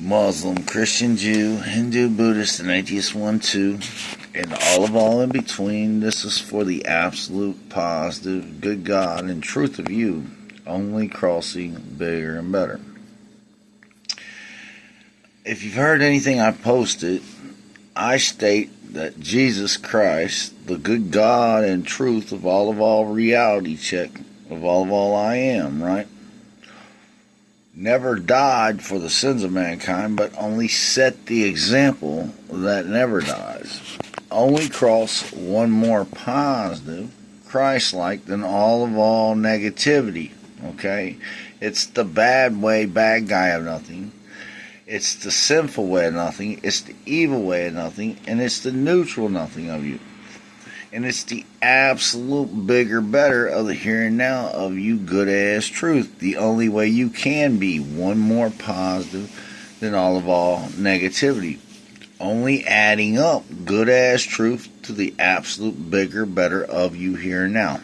Muslim, Christian, Jew, Hindu, Buddhist, and atheist one, too, and all in between. This is for the absolute positive, good God and truth of you, only crossing bigger and better. If you've heard anything I posted, I state that Jesus Christ, the good God and truth of all reality check, of all I am, right? Never died for the sins of mankind, but only set the example that never dies. Only cross one more positive, Christ-like, than all negativity, okay? It's the bad way, bad guy of nothing. It's the sinful way of nothing. It's the evil way of nothing. And it's the neutral nothing of you. And it's the absolute bigger, better of the here and now of you good-ass truth. The only way you can be one more positive than all negativity. Only adding up good-ass truth to the absolute bigger, better of you here and now.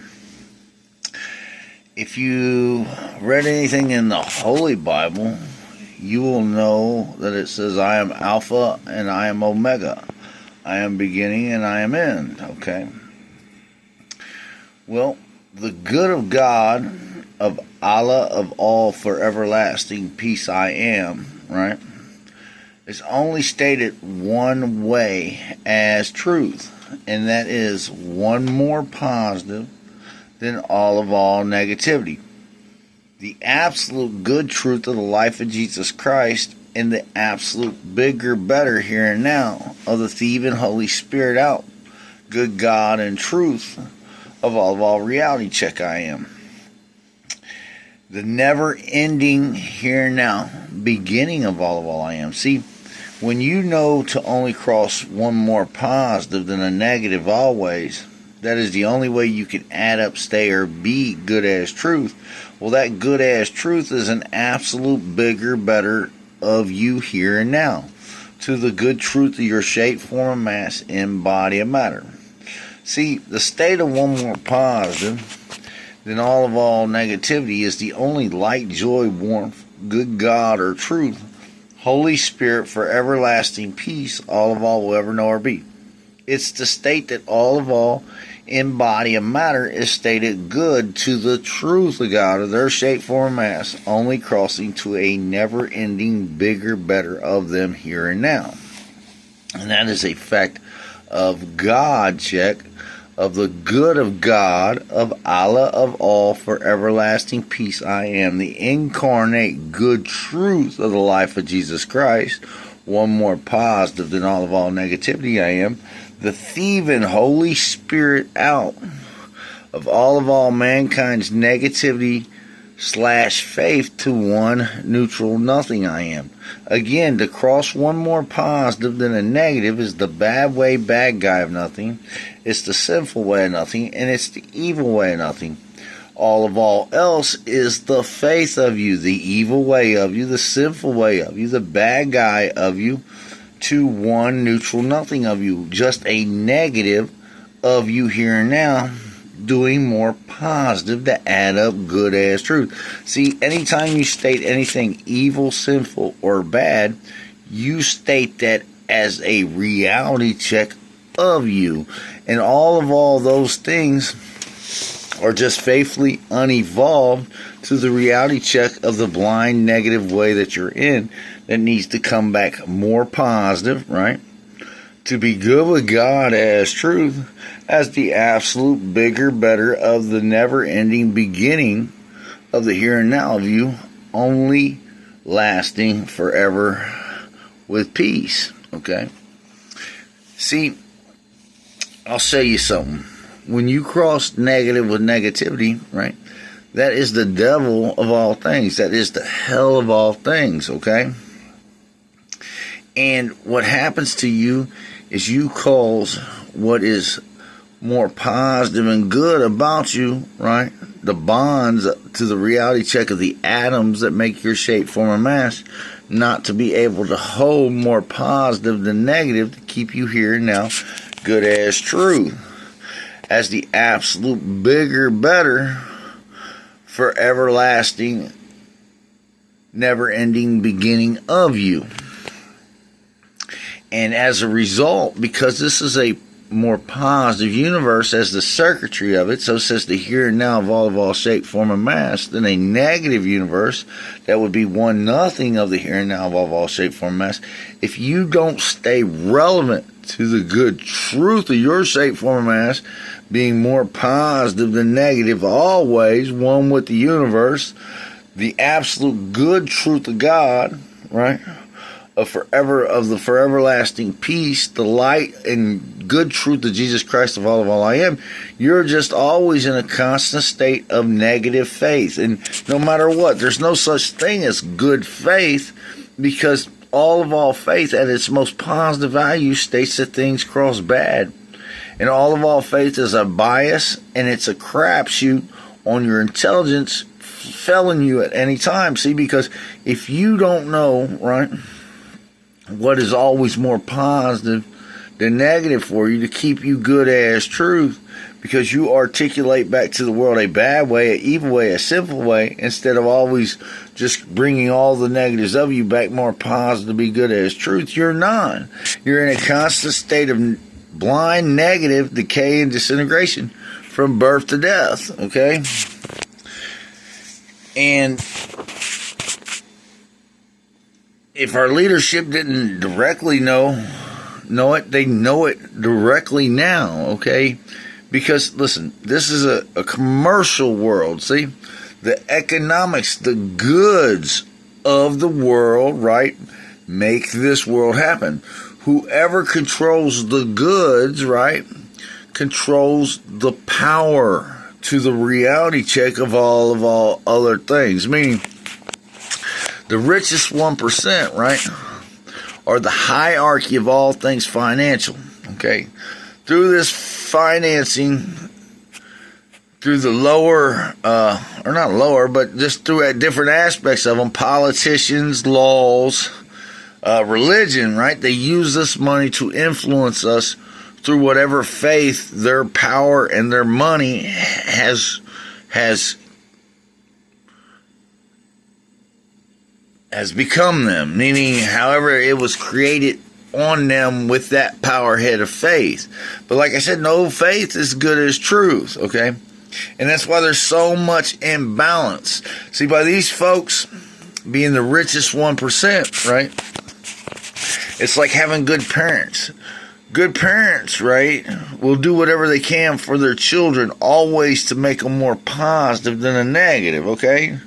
If you read anything in the Holy Bible, you will know that it says, I am Alpha and I am Omega. I am beginning and I am end, okay? Well, the good of God, of Allah, of all for everlasting peace I am, right, is only stated one way as truth, and that is one more positive than all negativity. The absolute good truth of the life of Jesus Christ and the absolute bigger, better here and now of the thieving Holy Spirit out, good God and truth of all reality check I am. The never-ending here and now beginning of all I am. See, when you know to only cross one more positive than a negative always, that is the only way you can add up, stay, or be good-as truth. Well, that good-as truth is an absolute bigger, better of you here and now, to the good truth of your shape, form, and mass in body and matter. See, the state of one more positive than all negativity is the only light, joy, warmth, good God or truth, Holy Spirit for everlasting peace, all will ever know or be. It's the state that all in body and matter is stated good to the truth of God of their shape, form, mass, only crossing to a never-ending, bigger, better of them here and now. And that is a fact of God check, of the good of God, of Allah, of all, for everlasting peace I am, the incarnate good truth of the life of Jesus Christ, one more positive than all negativity I am, the thieving Holy Spirit out of all mankind's negativity / faith to one neutral nothing I am. Again, to cross one more positive than a negative is the bad way, bad guy of nothing. It's the sinful way of nothing, and it's the evil way of nothing. All else is the faith of you, the evil way of you, the sinful way of you, the bad guy of you, to one neutral nothing of you, just a negative of you here and now, doing more positive to add up good as truth. See, anytime you state anything evil, sinful, or bad, you state that as a reality check of you, and all those things are just faithfully unevolved to the reality check of the blind negative way that you're in, that needs to come back more positive, right? To be good with God as truth, as the absolute bigger, better of the never-ending beginning of the here and now of you, only lasting forever with peace, okay? See, I'll show you something. When you cross negative with negativity, right, that is the devil of all things. That is the hell of all things, okay? And what happens to you is you cause what is more positive and good about you, right, the bonds to the reality check of the atoms that make your shape, form, and mass, not to be able to hold more positive than negative to keep you here and now good as truth, as the absolute bigger, better for everlasting, never-ending beginning of you. And as a result, because this is a more positive universe as the circuitry of it, so says the here and now of all shape, form, and mass, than a negative universe that would be one nothing of the here and now of all shape, form, and mass. If you don't stay relevant to the good truth of your shape, form, and mass, being more positive than negative always, one with the universe, the absolute good truth of God, right? Of the foreverlasting peace, the light and good truth of Jesus Christ of all I am, you're just always in a constant state of negative faith. And no matter what, there's no such thing as good faith, because all faith at its most positive value states that things cross bad. And all faith is a bias, and it's a crapshoot on your intelligence failing you at any time. See, because if you don't know, right, what is always more positive than negative for you to keep you good as truth, because you articulate back to the world a bad way, an evil way, a sinful way, instead of always just bringing all the negatives of you back more positive to be good as truth, you're not. You're in a constant state of blind negative decay and disintegration from birth to death, okay? And if our leadership didn't directly know it, they know it directly now, okay? Because, listen, this is a commercial world, see? The economics, the goods of the world, right, make this world happen. Whoever controls the goods, right, controls the power to the reality check of all other things. Meaning, the richest 1%, right, are the hierarchy of all things financial, okay? Through this financing, through the lower, or not lower, but just through different aspects of them, politicians, laws, religion, right? They use this money to influence us through whatever faith their power and their money has become them. Meaning, however it was created on them with that power head of faith. But like I said, no faith is good as truth, okay? And that's why there's so much imbalance. See, by these folks being the richest 1%, right? It's like having good parents. Good parents, right, will do whatever they can for their children, always to make them more positive than a negative, okay?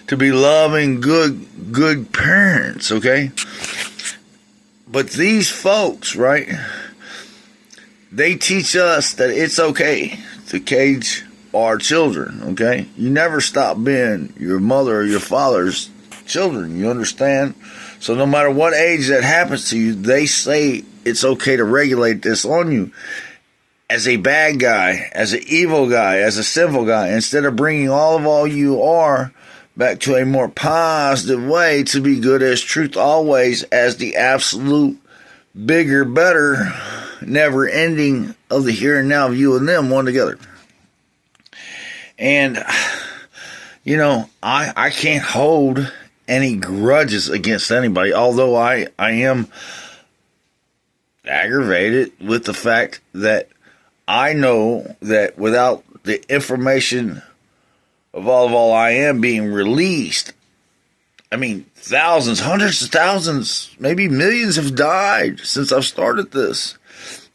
To be loving, good parents, okay? But these folks, right, they teach us that it's okay to cage our children, okay? You never stop being your mother or your father's children, you understand? So no matter what age that happens to you, they say it's okay to regulate this on you as a bad guy, as an evil guy, as a sinful guy, instead of bringing all you are back to a more positive way to be good as truth always, as the absolute bigger, better, never ending of the here and now of you and them, one together. And, you know, I can't hold any grudges against anybody, although I am aggravated with the fact that I know that without the information of all I am being released, I mean, thousands, hundreds of thousands, maybe millions have died since I've started this.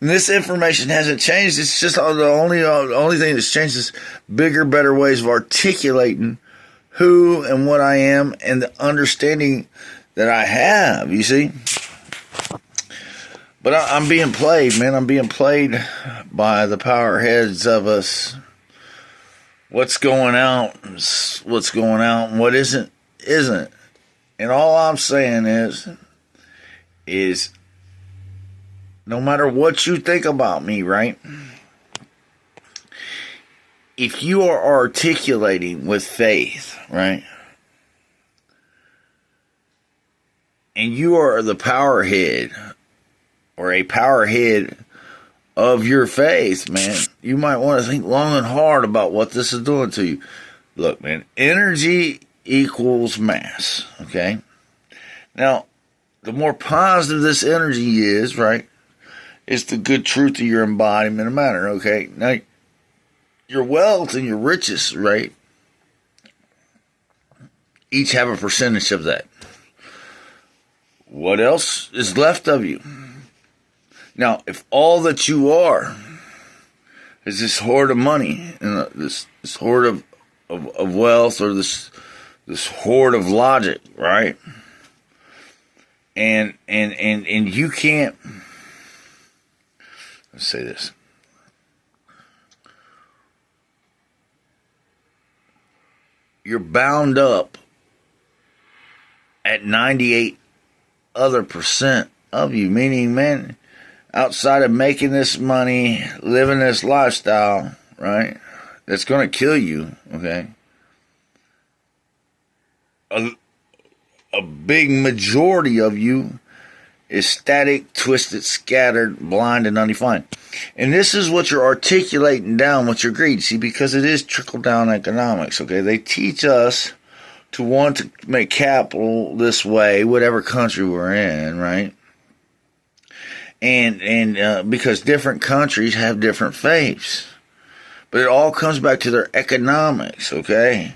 And this information hasn't changed. It's just the only thing that's changed is bigger, better ways of articulating who and what I am and the understanding that I have, you see. But I'm being played, man. I'm being played by the power heads of us. What's going out, and what isn't. And all I'm saying is no matter what you think about me, right? If you are articulating with faith, right? And you are the power head or a power head of your faith, man, you might want to think long and hard about what this is doing to you. Look, man, energy equals mass, okay? Now, the more positive this energy is, right, it's the good truth of your embodiment of matter, okay? Now, your wealth and your riches, right, each have a percentage of that. What else is left of you? Now, if all that you are is this hoard of money, and this hoard of wealth, or this hoard of logic, right? And you can't, let's say this. You're bound up at 98 other percent of you, meaning, man, outside of making this money, living this lifestyle, right, that's going to kill you, okay? A big majority of you is static, twisted, scattered, blind, and undefined. And this is what you're articulating down with your greed, see, because it is trickle-down economics, okay? They teach us to want to make capital this way, whatever country we're in, right? And because different countries have different faiths. But it all comes back to their economics, okay?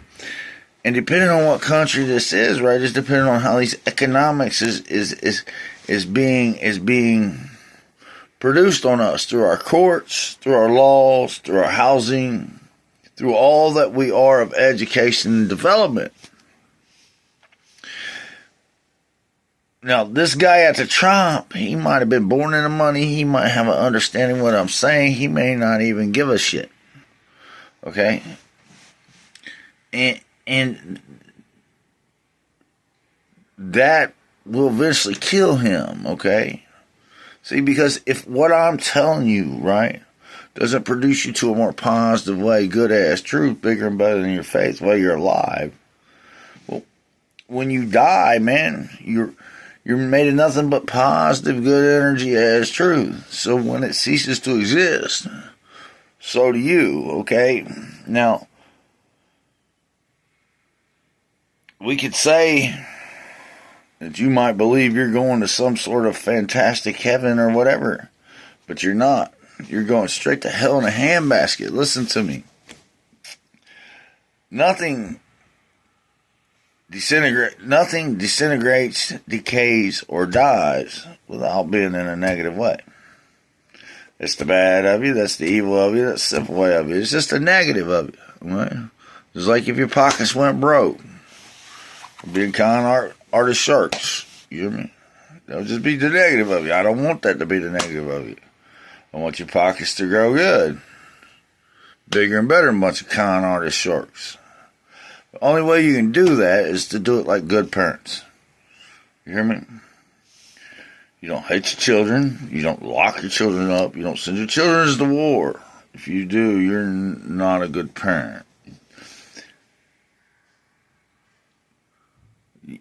And depending on what country this is, right, is depending on how these economics is being produced on us through our courts, through our laws, through our housing, through all that we are of education and development. Now, this guy at the Trump, he might have been born into money. He might have an understanding of what I'm saying. He may not even give a shit. Okay? And that will eventually kill him, okay? See, because if what I'm telling you, right, doesn't produce you to a more positive way, good-ass truth, bigger and better than your faith while you're alive, well, when you die, man, you're made of nothing but positive, good energy as truth. So when it ceases to exist, so do you, okay? Now, we could say that you might believe you're going to some sort of fantastic heaven or whatever, but you're not. You're going straight to hell in a handbasket. Listen to me. Nothing disintegrates, decays, or dies without being in a negative way. It's the bad of you, that's the evil of you, that's the simple way of you. It's just the negative of you. Right? It's like if your pockets went broke. Being con artist sharks. You hear me? That'll just be the negative of you. I don't want that to be the negative of you. I want your pockets to grow good. Bigger and better than a bunch of con artist sharks. The only way you can do that is to do it like good parents. You hear me? You don't hate your children. You don't lock your children up. You don't send your children to war. If you do, you're not a good parent.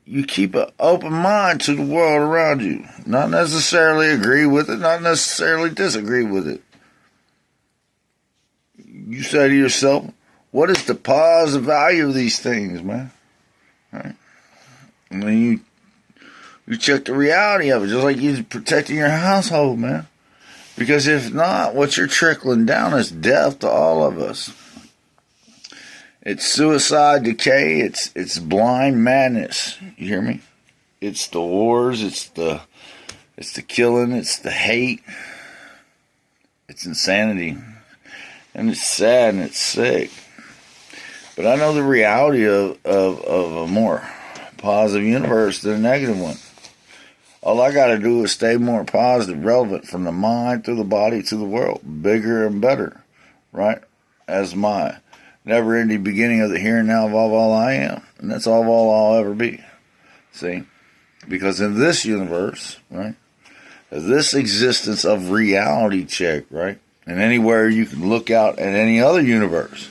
You keep an open mind to the world around you. Not necessarily agree with it, not necessarily disagree with it. You say to yourself, what is the positive value of these things, man? Right? And then you check the reality of it, just like you're protecting your household, man. Because if not, what you're trickling down is death to all of us. It's suicide, decay, it's blind madness. You hear me? It's the wars, it's the killing, it's the hate. It's insanity. And it's sad and it's sick. But I know the reality of a more positive universe than a negative one. All I got to do is stay more positive, relevant from the mind through the body to the world. Bigger and better, right? As my never-ending beginning of the here and now of all I am. And that's all I'll ever be. See? Because in this universe, right, this existence of reality check, right, and anywhere you can look out at any other universe,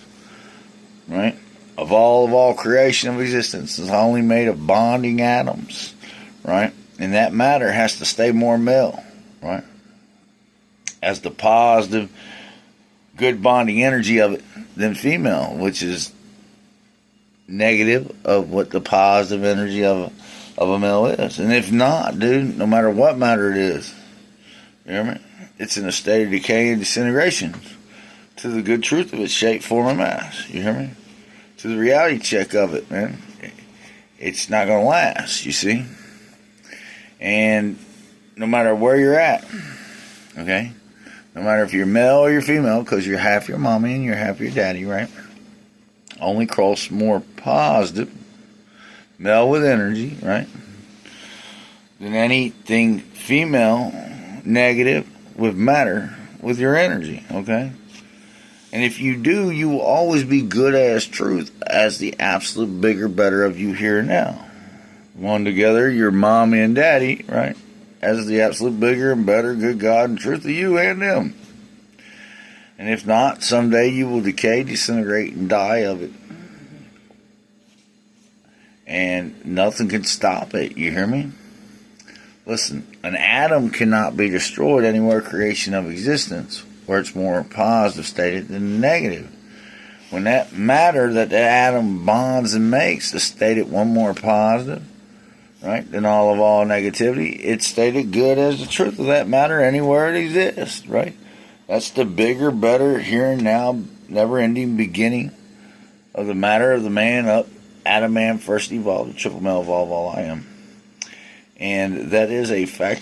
right, of all creation of existence is only made of bonding atoms, right? And that matter has to stay more male, right? As the positive, good bonding energy of it than female, which is negative of what the positive energy of of a male is. And if not, dude, no matter what matter it is, you hear me? It's in a state of decay and disintegration to the good truth of its shape, form, and mass. You hear me? To the reality check of it, man. It's not going to last, you see? And no matter where you're at, okay? No matter if you're male or you're female, because you're half your mommy and you're half your daddy, right? Only cross more positive, male with energy, right? Than anything female, negative, with matter, with your energy, okay? And if you do, you will always be good as truth, as the absolute bigger, better of you here and now. One together, your mommy and daddy, right? As the absolute bigger and better, good God and truth of you and them. And if not, someday you will decay, disintegrate, and die of it. And nothing can stop it, you hear me? Listen, an atom cannot be destroyed anywhere creation of existence, where it's more positive stated than negative. When that matter that the atom bonds and makes is stated one more positive, right, than all negativity, it's stated good as the truth of that matter anywhere it exists, right? That's the bigger, better, here and now, never-ending beginning of the matter of the man up, Adam man first evolved, the triple male evolve all I am. And that is a fact.